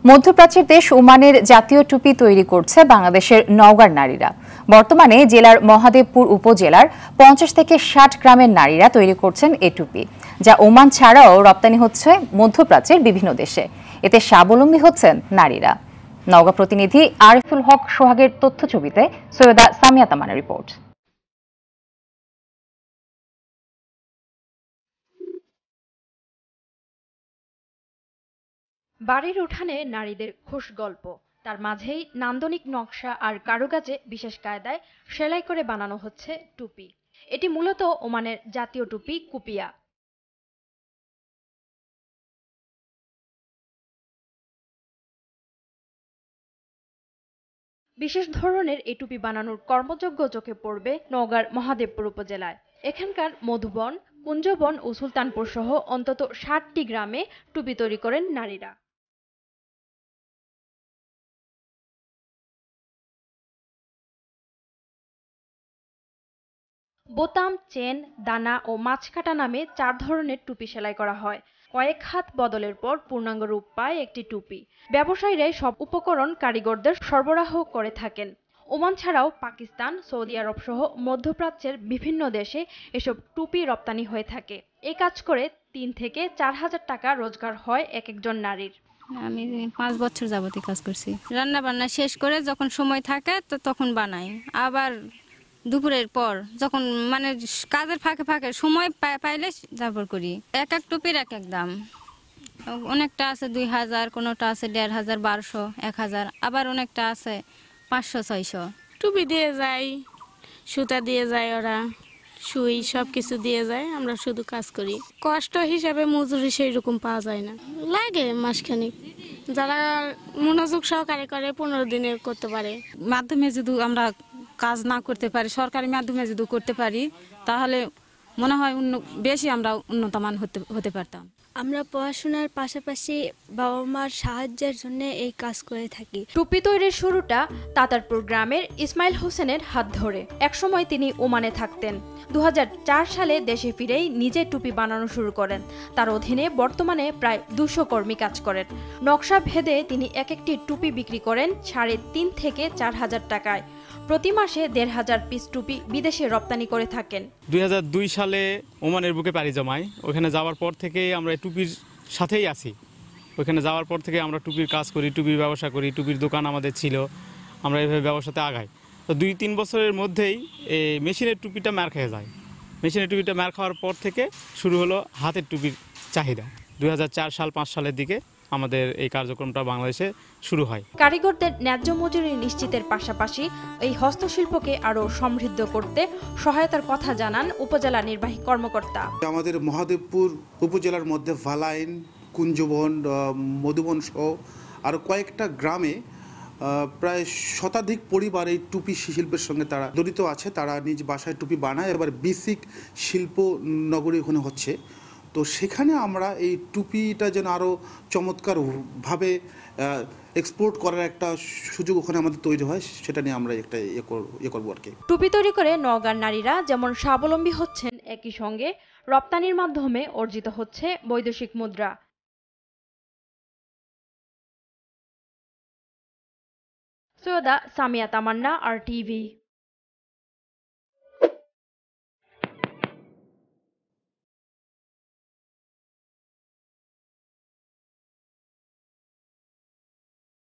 মধ্যপ্রাচ্যের দেশ ওমানের জাতীয় টুপি তৈরি করছে বাংলাদেশের নওগাঁর নারীরা। বর্তমানে জেলার মহাদেবপুর উপজেলার 50 থেকে 60 গ্রামের নারীরা তৈরি করছেন এই টুপি, যা ওমান ছাড়াও রপ্তানি হচ্ছে মধ্যপ্রাচ্যের বিভিন্ন দেশে। এতে স্বাবলম্বী হচ্ছেন নারীরা। নওগাঁ প্রতিনিধি আরিফুল হক সোহাগের তথ্যছবিতে সৈয়দা সামিয়া তামান্নার রিপোর্ট। বাড়ির উঠানে নারীদের খোশ গল্প, তার মাঝেই নান্দনিক নকশা আর কারুকাজে বিশেষ কায়দায় সেলাই করে বানানো হচ্ছে টুপি। এটি মূলত ওমানের জাতীয় টুপি কুপিয়া। বিশেষ ধরনের এই টুপি বানানোর কর্মযজ্ঞ চোখে পড়বে নওগাঁর মহাদেবপুর উপজেলায়। এখানকার মধুবন, কুঞ্জবন ও সুলতানপুর সহ অন্তত 60টি গ্রামে টুপি তৈরি করেন নারীরা। বোতাম, চেন, দানা ও মাছকাটা নামে 4 ধরনের টুপি সেলাই করা হয়। কয়েক হাত বদলের পর পূর্ণাঙ্গ রূপ পায় একটি টুপি। ব্যবসায়ীরাই সব উপকরণ কারিগরদের সরবরাহ করে থাকেন। ওমান ছাড়াও পাকিস্তান, সৌদি আরব সহ মধ্যপ্রাচ্যের বিভিন্ন দেশে এসব টুপি রপ্তানি হয়ে থাকে। এই কাজ করে 3 থেকে 4 হাজার টাকা রোজগার হয় এক একজন নারীর। আমি 5 বছর যাবতীয় কাজ করছি। রান্না বান্না শেষ করে যখন সময় থাকে তো তখন বানাই, আবার দুপুরের পর যখন মানে কাজের ফাঁকে ফাঁকে সময় পাইলে তারপর করি। এক এক টুপির এক এক দাম, অনেকটা আছে 2000, কোনোটা আছে 1500, 1200, 1000, আবার অনেকটা আছে 500, 600। টুপি দিয়ে যায়, সুতা দিয়ে যায়, ওরা সুই সব কিছু দিয়ে যায়, আমরা শুধু কাজ করি। কষ্ট হিসাবে মজুরি সেই রকম পাওয়া যায় না, লাগে মাসখানিক। যারা মনোযোগ সহকারে করে 15 দিনে করতে পারে। মাধ্যমে যদি আমরা কাজ না করতে পারি, সরকারি মাধ্যমে যদি করতে পারি, তাহলে মনে হয় বেশি আমরা উন্নতমান হতে পারতাম। আমরা পড়াশোনার পাশাপাশি বাবা মার সাহায্যের জন্য এই কাজ করে থাকি। টুপি তৈরির শুরুটা তাতারপুর গ্রামের ইসমাইল হোসেনের হাত ধরে। একসময় তিনি ওমানে থাকতেন। 2004 সালে দেশে ফিরেই নিজে টুপি বানানো শুরু করেন। তার অধীনে বর্তমানে প্রায় 200 কর্মী কাজ করেন। নকশা ভেদে তিনি এক একটি টুপি বিক্রি করেন 3.5 থেকে 4 হাজার টাকায়। প্রতি মাসে 1,500 পিস টুপি বিদেশে রপ্তানি করে থাকেন। 2002 সালে ওমানের বুকে পাড়ি জমাই। ওখানে যাওয়ার পর থেকে আমরা টুপির সাথেই আছি। ওখানে যাওয়ার পর থেকে আমরা টুপির কাজ করি, টুপির ব্যবসা করি, টুপির দোকান আমাদের ছিল, আমরা এইভাবে ব্যবসাতে আগাই। তো 2-3 বছরের মধ্যেই এই মেশিনের টুপিটা মার খেয়ে যায়। মেশিনের টুপিটা মার খাওয়ার পর থেকে শুরু হলো হাতের টুপির চাহিদা। 2004 সাল 5 সালের দিকে আমাদের এই কার্যক্রমটা বাংলাদেশে শুরু হয়। কারিগরদের ন্যায্য মজুরি নিশ্চিতের পাশাপাশি এই হস্তশিল্পকে আরও সমৃদ্ধ করতে সহায়তার কথা জানান উপজেলা নির্বাহী কর্মকর্তা। আমাদের মহাদেবপুর উপজেলার মধ্যে ভালাইন, কুঞ্জবন, মধুবন সহ আরও কয়েকটা গ্রামে প্রায় শতাধিক পরিবার এই টুপি শিল্পের সঙ্গে তারা জড়িত আছে। তারা নিজ বাসায় টুপি বানায়। এবার বেসিক শিল্প নগরী ওখানে হচ্ছে। তো সেখানে আমরা এই টুপিটা যেন আরও চমৎকারভাবে এক্সপোর্ট করার একটা সুযোগ ওখানে আমাদের তৈরি হয়, সেটা নিয়ে আমরা একটা ইয়ে করবো আর কি। টুপি তৈরি করে নওগাঁর নারীরা যেমন স্বাবলম্বী হচ্ছেন, একই সঙ্গে রপ্তানির মাধ্যমে অর্জিত হচ্ছে বৈদেশিক মুদ্রা। সৈয়দা সামিয়া তামান্না, RTV।